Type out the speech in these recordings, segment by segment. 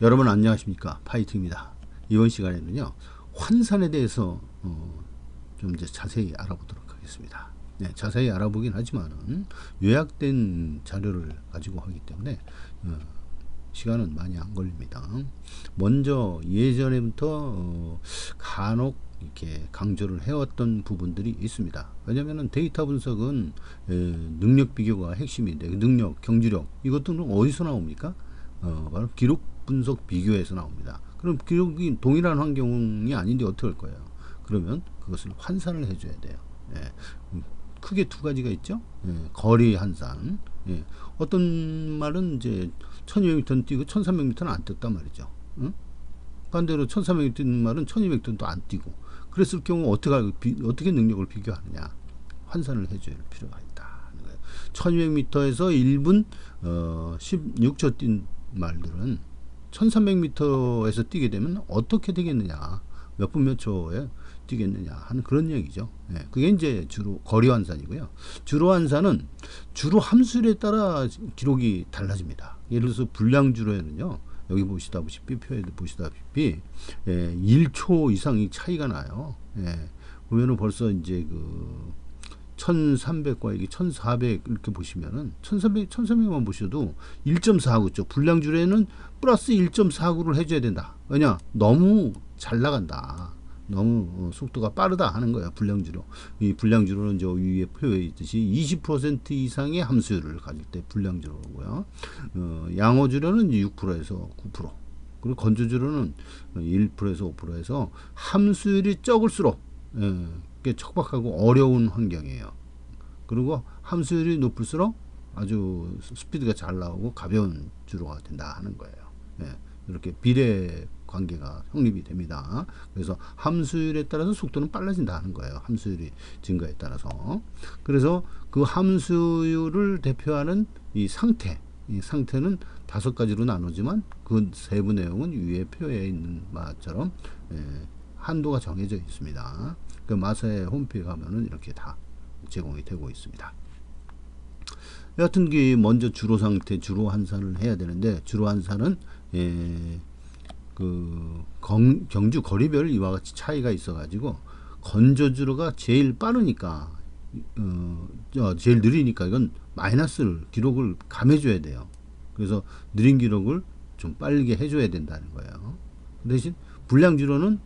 여러분 안녕하십니까, 파이팅입니다. 이번 시간에는요 환산에 대해서 좀 이제 자세히 알아보도록 하겠습니다. 네, 자세히 알아보긴 하지만은 요약된 자료를 가지고 하기 때문에 시간은 많이 안 걸립니다. 먼저 예전에부터 간혹 이렇게 강조를 해왔던 부분들이 있습니다. 왜냐하면 데이터 분석은 능력 비교가 핵심인데, 능력, 경주력 이것들은 어디서 나옵니까? 바로 기록 분석 비교에서 나옵니다. 그럼 기록이 동일한 환경이 아닌데 어떻게 할 거예요? 그러면 그것을 환산을 해줘야 돼요. 예. 크게 두 가지가 있죠. 예. 거리 환산. 예. 어떤 말은 이제 1200m는 뛰고 1300m는 안 뛰었단 말이죠. 응? 반대로 1300m 뛰는 말은 1200m도 안 뛰고, 그랬을 경우 어떻게 능력을 비교하느냐? 환산을 해줘야 할 필요가 있다 하는 거예요. 1200m에서 1분 16초 뛴 말들은 1300m에서 뛰게 되면 어떻게 되겠느냐, 몇 분 몇 초에 뛰겠느냐 하는 그런 얘기죠. 예, 그게 이제 주로 거리 환산이고요. 주로 환산은 주로 함수에 따라 기록이 달라집니다. 예를 들어서 불량 주로에는요, 여기 보시다시피 표에도 보시다시피 1초 이상이 차이가 나요. 예, 보면은 벌써 이제 그 1300과 이게 1400 이렇게 보시면은 1300만 보셔도 1.49죠. 불량주로에는 플러스 1.49를 해줘야 된다. 왜냐? 너무 잘 나간다. 너무 속도가 빠르다 하는 거예요. 불량주로. 이 불량주로는 저 위에 표에 있듯이 20% 이상의 함수율을 가질 때 불량주로고요. 양호주로는 6%에서 9%. 그리고 건조주로는 1%에서 5%에서 함수율이 적을수록 척박하고 어려운 환경이에요. 그리고 함수율이 높을수록 아주 스피드가 잘 나오고 가벼운 주로가 된다 하는 거예요. 예, 이렇게 비례 관계가 성립이 됩니다. 그래서 함수율에 따라서 속도는 빨라진다 하는 거예요. 함수율이 증가에 따라서. 그래서 그 함수율을 대표하는 이 상태는 5가지로 나누지만 그 세부 내용은 위에 표에 있는 것처럼 한도가 정해져 있습니다. 그 마사의 홈페이지 가면은 이렇게 다 제공이 되고 있습니다. 여하튼 먼저 주로 상태, 주로 환산을 해야 되는데, 주로 환산은 그 경주 거리별 이와 같이 차이가 있어가지고 건조주로가 제일 빠르니까 제일 느리니까 이건 마이너스를 기록을 감해줘야 돼요. 그래서 느린 기록을 좀 빠르게 해줘야 된다는 거예요. 그 대신 불량주로는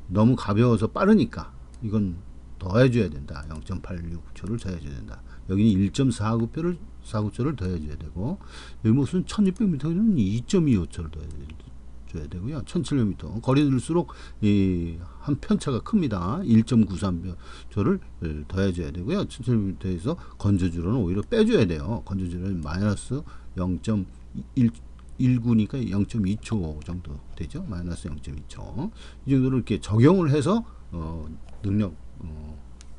너무 가벼워서 빠르니까 이건 더 해줘야 된다. 0.86초를 더 해줘야 된다. 여기는 1.49초를 더 해줘야 되고, 여기 무슨 1600m는 2.25초를 더 해줘야 되고요. 1700m 거리 들수록 한 편차가 큽니다. 1.93초를 더 해줘야 되고요. 1700m에서 건조주로는 오히려 빼줘야 돼요. 건조주로는 마이너스 0.19니까 0.2초 정도 되죠. 마이너스 0.2초. 이 정도로 이렇게 적용을 해서 능력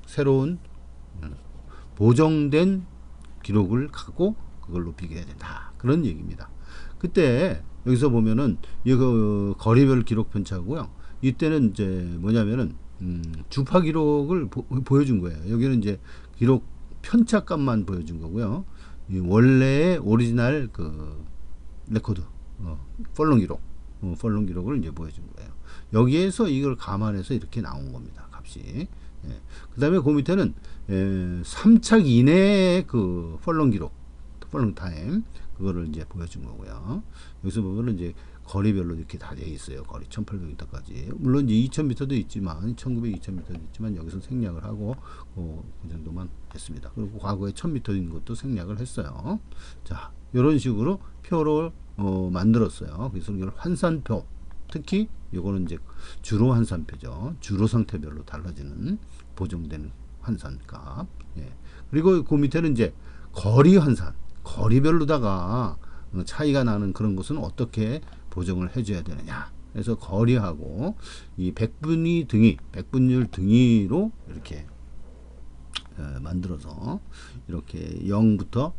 새로운 보정된 기록을 갖고 그걸로 비교해야 된다. 그런 얘기입니다. 그때 여기서 보면은 이거 거리별 기록 편차고요. 이때는 이제 뭐냐면은 주파 기록을 보여준 거예요. 여기는 이제 기록 편차 값만 보여준 거고요. 원래의 오리지널 그 레코드 펄롱 기록을 이제 보여준 거예요. 여기에서 이걸 감안해서 이렇게 나온 겁니다. 값이. 그 다음에 그 밑에는 3착 이내의 그 펄롱 기록, 펄롱 타임, 그거를 이제 보여준 거고요. 여기서 보면은 이제 거리별로 이렇게 다 되어 있어요. 거리 1800m까지. 물론 이제 2000m도 있지만, 1900, 2000m도 있지만, 여기서 생략을 하고, 그 정도만 했습니다. 그리고 과거에 1000m인 것도 생략을 했어요. 자, 이런 식으로 표를 만들었어요. 그래서 이걸 환산표, 특히 요거는 이제 주로 환산표죠. 주로 상태별로 달라지는 보정된 환산값. 예. 그리고 그 밑에는 이제 거리 환산, 거리별로다가 차이가 나는 그런 것은 어떻게 보정을 해줘야 되느냐. 그래서 거리하고 이 백분율 등위로 이렇게 만들어서 이렇게 0부터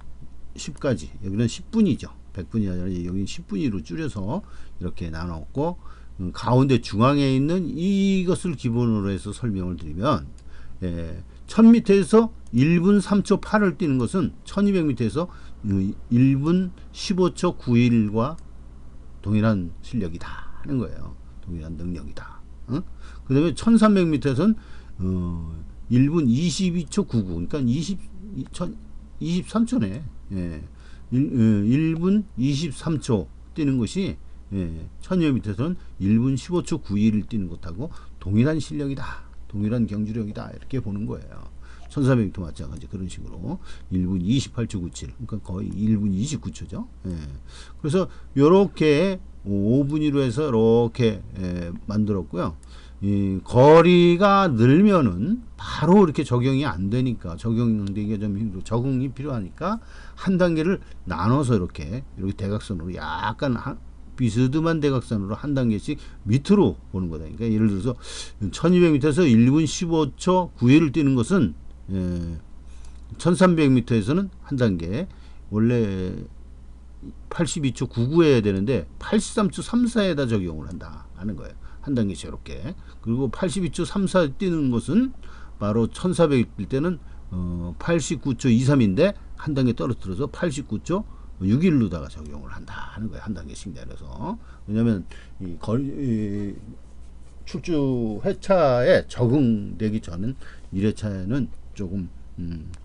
10까지, 여기는 10분이죠. 100분이 아니라 여기 10분위로 줄여서 이렇게 나눴고, 가운데 중앙에 있는 이것을 기본으로 해서 설명을 드리면 1000m에서 1분 3초 8을 뛰는 것은 1200m에서 1분 15초 91과 동일한 실력이다 하는 거예요. 동일한 능력이다. 그 다음에 1300m에서는 1분 22초 99, 그러니까 23초네. 예. 1분 23초 뛰는 것이 1200m에서는 1분 15초 91을 뛰는 것하고 동일한 실력이다. 동일한 경주력이다. 이렇게 보는 거예요. 1400m 마찬가지 그런 식으로 1분 28초 97, 그러니까 거의 1분 29초죠. 예. 그래서 요렇게 5분위로 해서 이렇게 만들었고요. 이 거리가 늘면은 바로 이렇게 적용이 안 되니까, 적용되기가 좀 힘들고 적응이 필요하니까 한 단계를 나눠서 이렇게 대각선으로 약간 비스듬한 대각선으로 한 단계씩 밑으로 보는 거다. 그러니까 예를 들어서 1200m에서 1분 15초 91을 뛰는 것은 1300m에서는 한 단계 원래 82초 99해야 되는데 83초 34에다 적용을 한다 하는 거예요. 한 단계씩 이렇게. 그리고 82초 34 뛰는 것은 바로 1400일 뛸 때는 89초 23인데 한 단계 떨어뜨려서 89초 6일로다가 적용을 한다 하는 거예요. 한 단계씩 내려서. 왜냐하면 이 출주 회차에 적응되기 전은 1회차에는 조금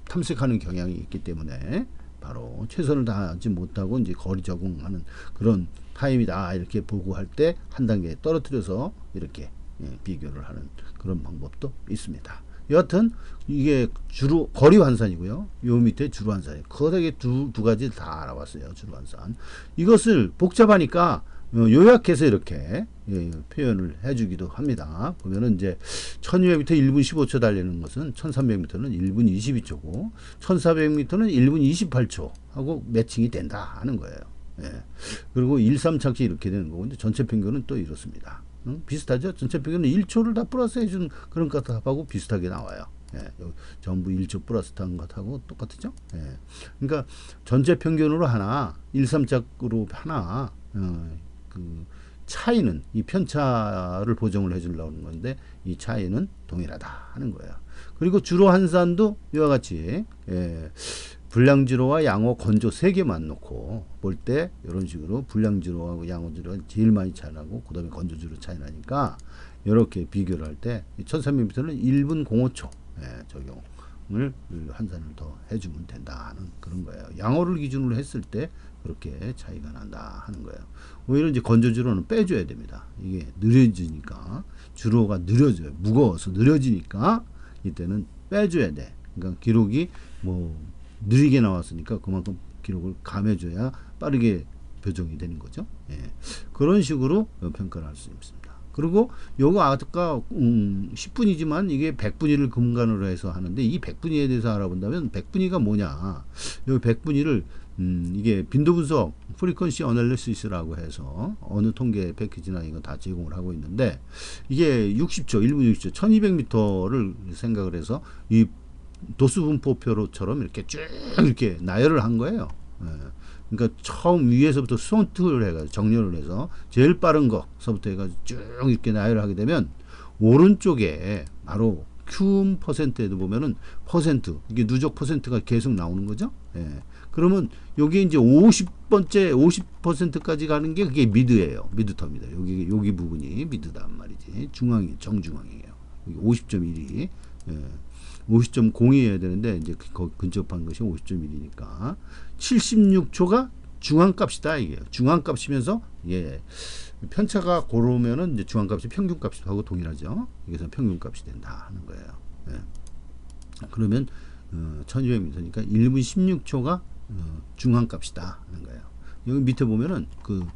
탐색하는 경향이 있기 때문에 바로 최선을 다하지 못하고 이제 거리 적응하는 그런 타임이다 이렇게 보고 할 때 한 단계 떨어뜨려서 이렇게 비교를 하는 그런 방법도 있습니다. 여하튼 이게 주로 거리 환산이고요. 요 밑에 주로 환산이에요. 거기에 두 가지 다 알아봤어요. 주로 환산. 이것을 복잡하니까 요약해서 이렇게 표현을 해주기도 합니다. 보면은 이제 1200m 1분 15초 달리는 것은 1300m는 1분 22초고 1400m는 1분 28초 하고 매칭이 된다 하는 거예요. 예. 그리고 1, 3착지 이렇게 되는 거고 이제 전체 평균은 또 이렇습니다. 비슷하죠? 전체 평균은 1초를 다 플러스 해준 그런 것하고 비슷하게 나와요. 예. 전부 1초 플러스 한 것하고 똑같죠? 예. 그러니까 전체 평균으로 하나 1, 3짝으로 하나 그 차이는 이 편차를 보정을 해주려고 하는 건데 이 차이는 동일하다 하는 거예요. 그리고 주로 환산도 이와 같이 불량지로와 양호, 건조 3개만 놓고 볼 때 이런 식으로 불량지로하고 양호지로가 제일 많이 차이 나고 그 다음에 건조지로 차이 나니까 이렇게 비교를 할 때 1300m는 1분 05초 적용을 환산을 더 해주면 된다 하는 그런 거예요. 양호를 기준으로 했을 때 그렇게 차이가 난다 하는 거예요. 오히려 이제 건조주로는 빼줘야 됩니다. 이게 느려지니까 주로가 느려져요. 무거워서 느려지니까 이때는 빼줘야 돼. 그러니까 기록이 뭐 느리게 나왔으니까 그만큼 기록을 감해줘야 빠르게 교정이 되는 거죠. 예. 그런 식으로 평가를 할 수 있습니다. 그리고 요거 아까 10분이지만 이게 100분위를 근간으로 해서 하는데 이 100분위에 대해서 알아본다면 100분위가 뭐냐? 여기 100분위를 이게 빈도 분석 프리퀀시 어널리시스라고 해서 어느 통계 패키지나 이거 다 제공을 하고 있는데 이게 60초 1분 60초 1200m를 생각을 해서 이 도수 분포표로처럼 이렇게 쭉 이렇게 나열을 한 거예요. 예. 그러니까 처음 위에서부터 손트를 해가지고 정렬을 해서 제일 빠른 거서부터 해가지고 쭉 이렇게 나열을 하게 되면 오른쪽에 바로 Q 퍼센트에도 보면은 퍼센트 이게 누적 퍼센트가 계속 나오는 거죠. 예. 그러면 여기 이제 50번째 50%까지 가는 게 그게 미드예요. 미드터입니다. 여기 부분이 미드단 말이지. 중앙이 정중앙이에요. 여기 50.1이 50.02해야 되는데 이제 그 근접한 것이 50.1이니까 76초가 중앙값이다 이게 중앙값이면서 편차가 고르면은 이제 중앙값이 평균값하고 동일하죠. 여기서 평균값이 된다 하는 거예요. 예. 그러면 1200m니까 1분 16초가 중앙값이다 하는 거예요. 여기 밑에 보면은 그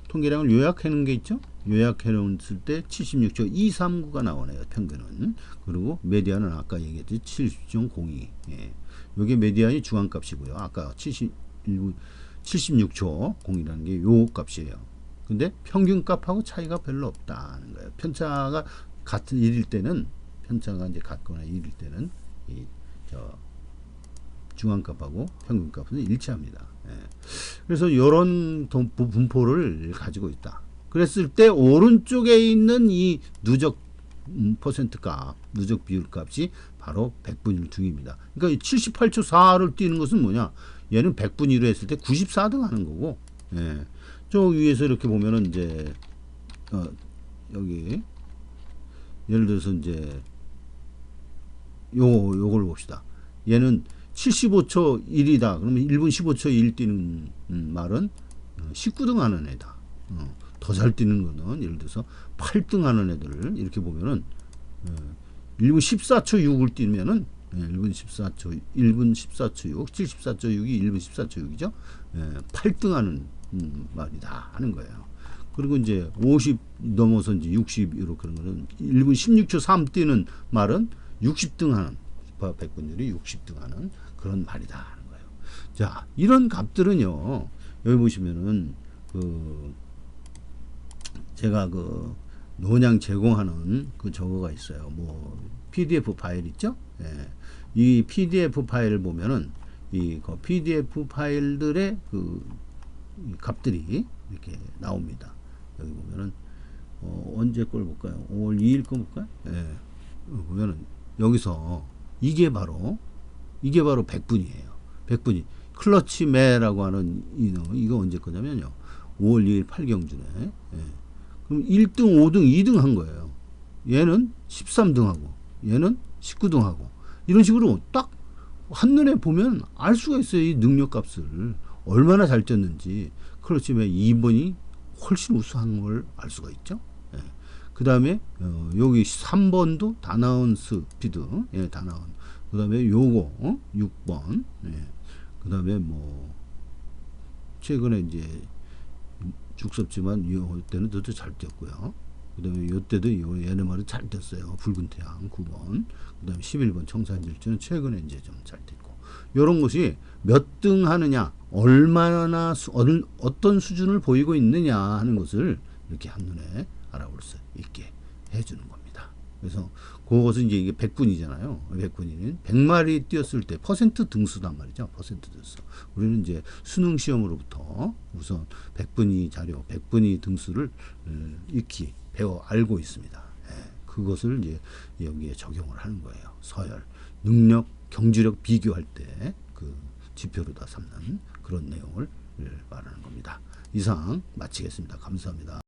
통계량을 요약해 놓은 게 있죠. 요약해 놓았을 때 76초 239가 나오네요. 평균은. 그리고 메디안은 아까 얘기했듯이 70.02. 예. 요게 메디안이 중앙값이고요. 아까 76초 0이라는 게 요 값이에요. 근데 평균값하고 차이가 별로 없다는 거예요. 편차가 같은 1일 때는 편차가 이제 같거나 1일 때는 중앙값하고 평균값은 일치합니다. 예. 그래서 이런 분포를 가지고 있다. 그랬을 때 오른쪽에 있는 이 누적 퍼센트 값, 누적 비율 값이 바로 100분위 중입니다. 그러니까 78초 4를 뛰는 것은 뭐냐? 얘는 100분위로 했을 때 94등 하는 거고 예. 저 위에서 이렇게 보면은 이제 여기 예를 들어서 이제 요걸 봅시다. 얘는 75초 1이다. 그러면 1분 15초 1 뛰는 말은 19등 하는 애다. 더 잘 뛰는 거는 예를 들어서 8등 하는 애들을 이렇게 보면은 1분 14초 6을 뛰면은 1분 14초 6, 74초 6이 1분 14초 6이죠. 8등 하는 말이다 하는 거예요. 그리고 이제 50 넘어서 이제 60 이렇게 하는 거는 1분 16초 3 뛰는 말은 60등 하는 백분율이 60등 하는 그런 말이다 하는 거예요. 자, 이런 값들은요. 여기 보시면은 제가 논양 제공하는 저거가 있어요. 뭐 PDF 파일 있죠? 예. 이 PDF 파일을 보면은 이 PDF 파일들의 이 값들이 이렇게 나옵니다. 여기 보면은 언제 걸 볼까요? 5월 2일 거 볼까요? 예. 보면은 여기서 이게 바로 100분이에요. 100분이 클러치 매라고 하는 이거 언제 거냐면요. 5월 2일 8경주네. 예. 그럼 1등, 5등, 2등 한 거예요. 얘는 13등 하고 얘는 19등 하고 이런 식으로 딱 한눈에 보면 알 수가 있어요. 이 능력 값을 얼마나 잘 뛰었는지. 클러치 매 2번이 훨씬 우수한 걸 알 수가 있죠. 예. 그 다음에 여기 3번도 다나온 스피드, 예, 다나온. 그 다음에 요거 6번, 예. 그 다음에 뭐 최근에 이제 죽섭지만 요 때는 더 잘 뛰었고요. 그 다음에 요 때도 얘네 말은 잘 뛰었어요. 붉은 태양 9번, 그 다음에 11번 청산질주는 최근에 이제 좀 잘 뛰고. 요런 것이 몇 등 하느냐, 얼마나 어떤 수준을 보이고 있느냐 하는 것을 이렇게 한눈에 알아볼 수 있게 해주는 겁니다. 그래서 그것은 이제 이게 100분이잖아요. 100분이는 100마리 뛰었을 때 퍼센트 등수단 말이죠. 퍼센트 등수. 우리는 이제 수능 시험으로부터 우선 100분위 자료, 100분위 등수를 익히 배워 알고 있습니다. 예, 그것을 이제 여기에 적용을 하는 거예요. 서열, 능력, 경주력 비교할 때 그 지표로 다 삼는 그런 내용을 말하는 겁니다. 이상 마치겠습니다. 감사합니다.